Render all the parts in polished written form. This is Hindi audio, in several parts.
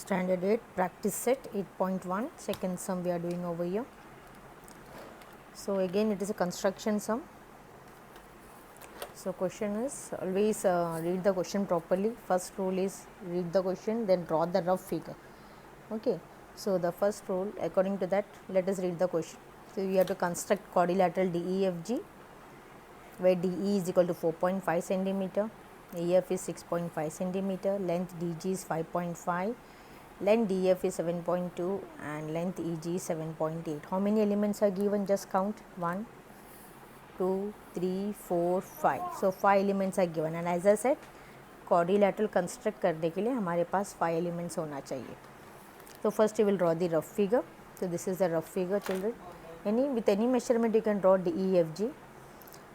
Standard 8 practice set 8.1 second sum we are doing over here. So again it is a construction sum. So question is always read the question properly. First rule is read the question, then draw the rough figure. Okay, so the first rule, according to that, let us read the question. So we have to construct quadrilateral DEFG where DE is equal to 4.5 centimeter, EF is 6.5 centimeter, length DG is 5.5, length DF is 7.2 and length EG is 7.8. How many elements are given? Just count. 1, 2, 3, 4, 5. So 5 elements are given, and as I said, quadrilateral construct करने के लिए हमारे पास 5 elements होना चाहिए. So first you will draw the rough figure. So this is the rough figure, children. With any measurement you can draw DEFG.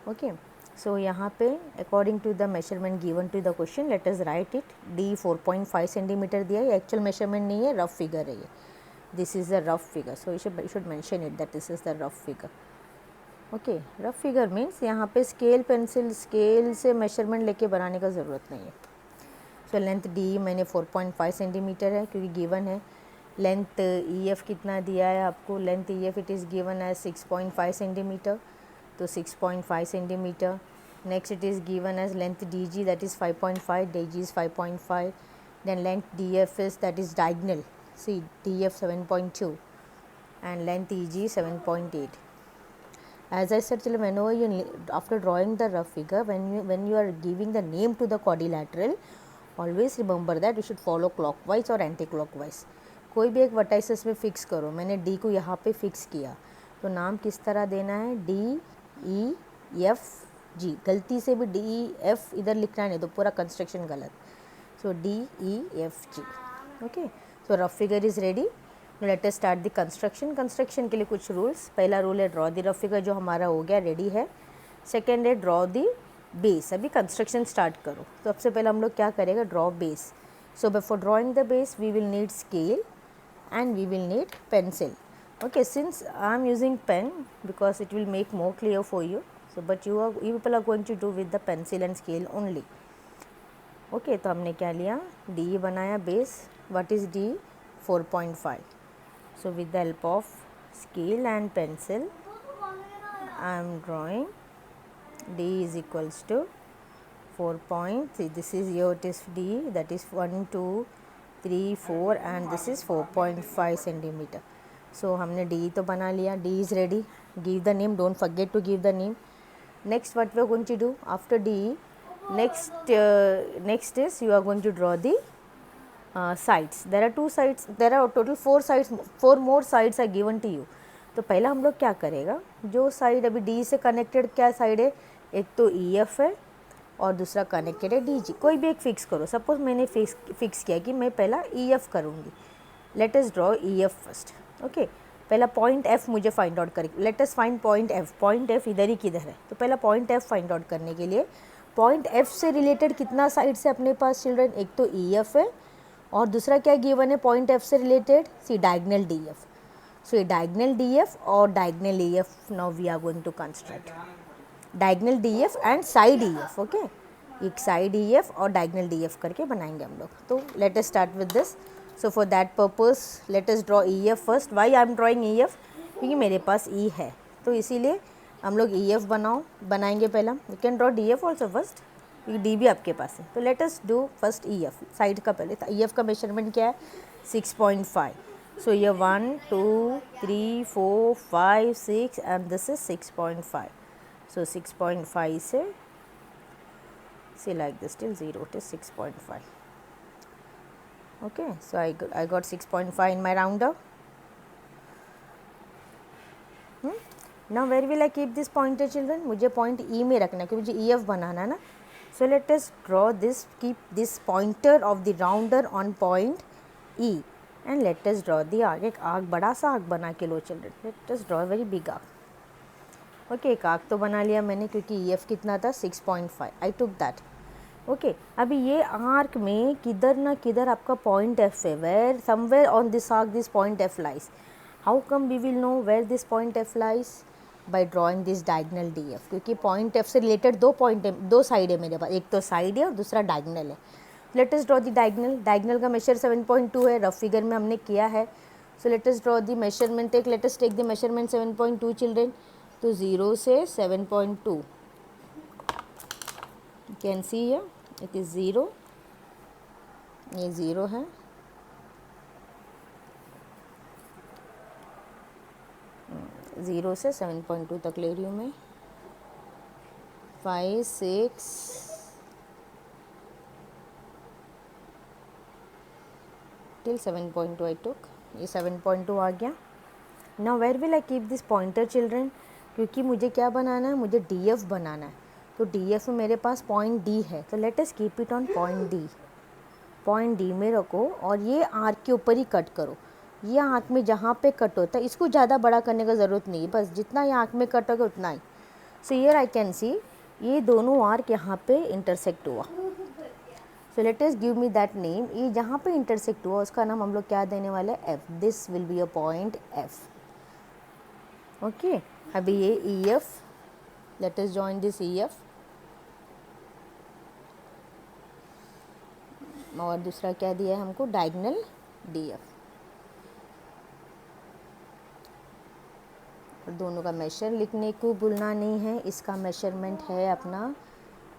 Okay. So यहाँ पे according to the measurement given to the question, let us write it. D 4.5 centimeter दिया है, actual measurement नहीं है, rough figure है ये. This is the rough figure. So you should mention it that this is the rough figure. Okay, rough figure means यहाँ पे scale pencil scale से measurement लेके बनाने का ज़रूरत नहीं है. So length D मैंने 4.5 centimeter है क्योंकि given है. Length EF कितना दिया है आपको? Length EF it is given as 6.5 centimeter. तो 6.5 centimeter. Next it is given as length DG, that is 5.5, DG is 5.5. Then length DF is, that is diagonal. See, DF 7.2 and length EG 7.8. As I said, children, whenever you after drawing the rough figure, when you are giving the name to the quadrilateral, always remember that you should follow clockwise or anti-clockwise. कोई भी एक वर्टाइसिस में फिक्स करो. मैंने D को यहाँ पे फिक्स किया तो नाम किस तरह देना है? DEFG. गलती से भी DEF इधर लिखना नहीं तो पूरा कंस्ट्रक्शन गलत. सो DEFG. Okay, so rough figure is ready. Late us start the construction. Construction के लिए कुछ रूल्स. पहला रूल है ड्रॉ द रफ फिगर, जो हमारा हो गया, रेडी है. सेकेंड है ड्रॉ द बेस. अभी कंस्ट्रक्शन स्टार्ट करो. तो सबसे पहले हम लोग क्या करेगा? Draw base. So before drawing the base we will need scale and we will need pencil. Okay, since I am using pen because it will make more clear for you, so but you people are going to do with the pencil and scale only. Okay, तो हमने क्या लिया? D बनाया base. What is D? 4.5. So with the help of scale and pencil I am drawing D is equals to 4.3. This is here, it is D, that is 1, 2, 3, 4 and this is 4.5 centimeter. So हमने D तो बना लिया. D is ready. Give the name. Don't forget to give the name. Next what we are going to do after D? Next is you are going to draw the sides. There are 2 sides. There are total 4 sides. 4 more sides are given to you. तो पहला हम लोग क्या करेगा? जो साइड अभी D से कनेक्टेड क्या साइड है? एक तो EF है और दूसरा कनेक्टेड है DG. कोई भी एक फिक्स करो. सपोज मैंने फिक्स किया कि मैं पहला EF करूँगी. Late us draw EF first. Okay, पहला पॉइंट F मुझे फाइंड आउट करें. Let us find point F. Point F इधर ही किधर है? तो पहला पॉइंट F फाइंड आउट करने के लिए पॉइंट F से रिलेटेड कितना साइड से अपने पास चिल्ड्रन? एक तो EF है और दूसरा क्या गिवन है पॉइंट F से रिलेटेड? See diagonal DF. सो ये डायगनल DF और diagonal EF now we are going to construct. Diagonal DF and side EF. Okay, एक साइड EF और डायगनल DF करके बनाएंगे हम लोग. तो let us start with this. So for that purpose let us draw EF first. Why I am drawing EF? क्योंकि मेरे पास E है तो इसीलिए हम लोग EF बनाएंगे पहला. You can draw DF also first क्योंकि D भी आपके पास है. तो let us do first EF. Side का पहले EF का मेजरमेंट क्या है? 6.5. सो ये 1, 2, 3, 4, 5, 6 एंड दिस इज 6.5. So 6.5 से see like this till 0 it is 6.5. Okay, so I got 6.5 in my rounder. Now where will I keep this pointer, children? मुझे point E में रखना है क्योंकि मुझे EF बनाना है ना. So let us draw this, keep this pointer of the rounder on point E and let us draw the arc. एक आर्क, बड़ा सा आर्क बना के लो children. Let us draw a very big arc. Okay, एक आर्क तो बना लिया मैंने क्योंकि EF कितना था? 6.5. आई टुक दैट. ओके, अभी ये आर्क में किधर ना किधर आपका पॉइंट F है. Where somewhere on this arc this point F lies. How come we will know where this point F lies? By drawing this diagonal DF. क्योंकि पॉइंट F से रिलेटेड 2 पॉइंट है, 2 साइड है मेरे पास. एक तो साइड है और दूसरा डायगनल है. Let us draw the diagonal, diagonal का मेजर 7.2 है, रफ फिगर में हमने किया है. So let us draw the measurement, let us take the measurement 7.2 children. तो 0 से 7.2 can see here it is 0, ये 0 है. ज़ीरो से 7.2 तक ले रही हूँ मैं. 5 6 टिल 7.2 आई टुक. ये 7.2 आ गया. Now where will I keep this pointer children, क्योंकि मुझे क्या बनाना है, मुझे डी एफ बनाना है. तो डी एफ में मेरे पास पॉइंट डी है, तो let us keep it on point D. Point D में रखो और ये आर्क के ऊपर ही कट करो. ये आँख में जहाँ पे कट होता है इसको ज़्यादा बड़ा करने का ज़रूरत नहीं है, बस जितना ये आँख में कट होगा उतना ही. So here I can see ये दोनों आर्क यहाँ पे इंटरसेक्ट हुआ. सो let us give me that name. ये जहाँ पे इंटरसेक्ट हुआ उसका नाम हम लोग क्या देने वाले हैं, F. This will be a point F. Okay, अभी ये E F, let us join this E F. और दूसरा क्या दिया है हमको, डायगनल डी एफ. दोनों का मेजर लिखने को भूलना नहीं है. इसका मेजरमेंट है अपना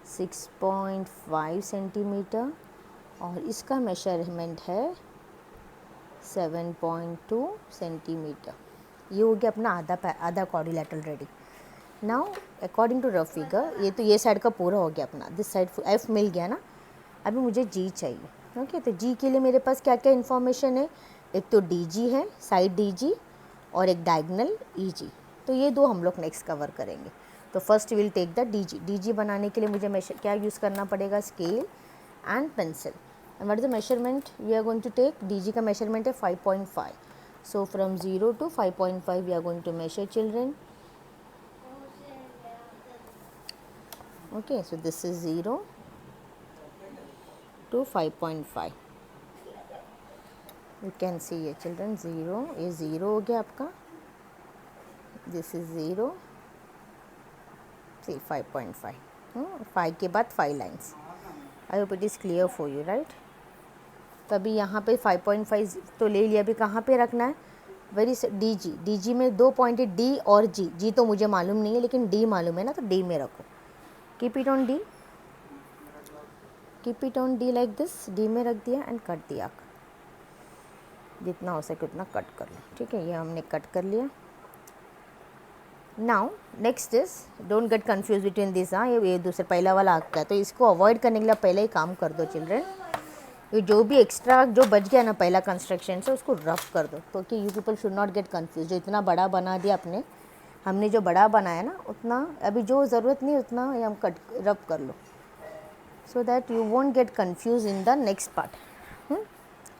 6.5 सेंटीमीटर और इसका मेजरमेंट है 7.2 सेंटीमीटर. ये हो गया अपना आधा quadrilateral ready. Now according to rough figure ये तो ये साइड का पूरा हो गया अपना. दिस साइड एफ मिल गया ना. अभी मुझे जी चाहिए. ओके, तो जी के लिए मेरे पास क्या क्या इन्फॉर्मेशन है, एक तो डी जी है, साइड डी जी, और एक डायगनल ई जी. तो ये दो हम लोग नेक्स्ट कवर करेंगे. तो first will take the D G. D G बनाने के लिए मुझे मेजर क्या यूज़ करना पड़ेगा, scale and pencil. And what is the measurement we are going to take. D G का मेजरमेंट है 5.5. So from 0 to 5.5 we are going to measure children. Okay, so this is 0 to 5.5. You can see ये चिल्ड्रन 0, ये 0 हो गया आपका. दिस इज 0, सी 5.5. 5 के बाद 5 lines. I hope it is clear for you, right. तभी यहाँ पे 5.5 तो ले लिया. अभी कहाँ पे रखना है, वेरी डी जी. डी जी में दो पॉइंट है, डी और जी. जी तो मुझे मालूम नहीं है लेकिन डी मालूम है ना, तो डी में रखो. Keep it on D, keep it on D like this. D में रख दिया एंड कट दिया. जितना हो सके उतना कट कर लो. ठीक है, ये हमने कट कर लिया. Now next is, don't get confuse between this. हाँ, ये दूसरा पहला वाला आपका है, तो इसको अवॉइड करने के लिए पहले ही काम कर दो चिल्ड्रेन. ये जो भी एक्स्ट्रा जो बच गया ना पहला कंस्ट्रक्शन से, उसको रफ कर दो, तो कि you people should not get confuse. जो इतना बड़ा बना दिया हमने जो बड़ा बनाया ना, उतना अभी जो ज़रूरत नहीं उतना ये हम रफ कर लो, so that you won't get confuse in the next part.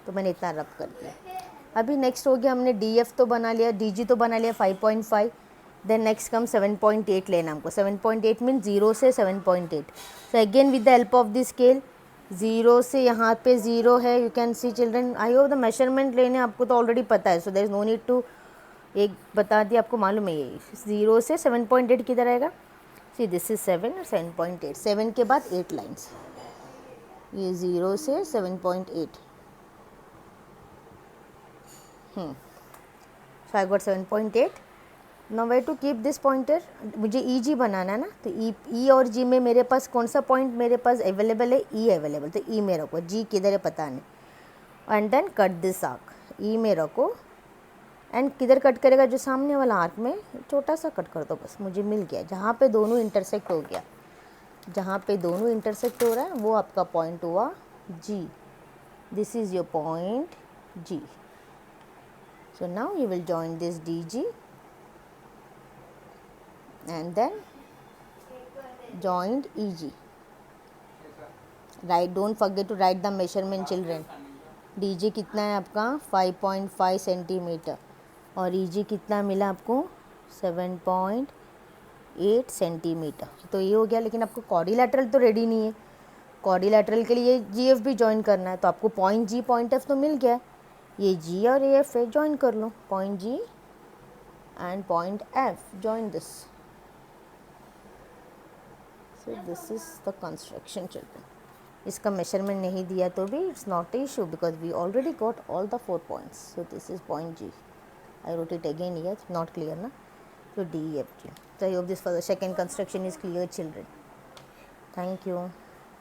तो मैंने इतना रफ कर दिया. अभी नेक्स्ट हो गया, हमने डी एफ तो बना लिया, डी जी तो बना लिया 5.5. देन नेक्स्ट कम 7.8 लेना हमको. 7.8 मीन 0 से 7.8. So again with the help of the scale, 0 से यहाँ पे 0 है. You can see children. I hope the measurement लेने आपको तो ऑलरेडी पता है, so there is no need to. एक बता दिया आपको, मालूम है ये 0 से 7.8 किधर आएगा. सी दिस इज 7 और 7.8. 7 के बाद 8 लाइन्स. ये 0 से 7.8. So I got 7.8. Now where to keep this pointer. मुझे ई जी बनाना है ना, तो ई और जी में मेरे पास कौन सा पॉइंट मेरे पास अवेलेबल है, ई अवेलेबल. तो ई में रखो, जी किधर है पता नहीं. And then cut this arc. E में रखो एंड किधर कट करेगा, जो सामने वाला आर्क में छोटा सा कट कर दो. बस मुझे मिल गया. जहाँ पे दोनों इंटरसेक्ट हो गया, जहाँ पे दोनों इंटरसेक्ट हो रहा है वो आपका पॉइंट हुआ जी. This is your point G. So now you will join this D G and then joined EG. Right, don't forget to write the measurement children. DG कितना है आपका 5.5 सेंटीमीटर और EG कितना मिला आपको 7.8 सेंटीमीटर. तो ये हो गया. लेकिन आपको क्वाड्रिलेटरल तो रेडी नहीं है. क्वाड्रिलेटरल के लिए GF भी ज्वाइन करना है, तो आपको पॉइंट G पॉइंट F तो मिल गया. ये G और F है, ज्वाइन कर लो. Point G and point F, join this. So this is the construction children. इसका मेजरमेंट नहीं दिया तो भी it's not a issue because we already got all the 4 points. So this is point G. I wrote it again here, not clear na. So D, E, F, G. So I hope this for the second construction is clear, children. Thank you.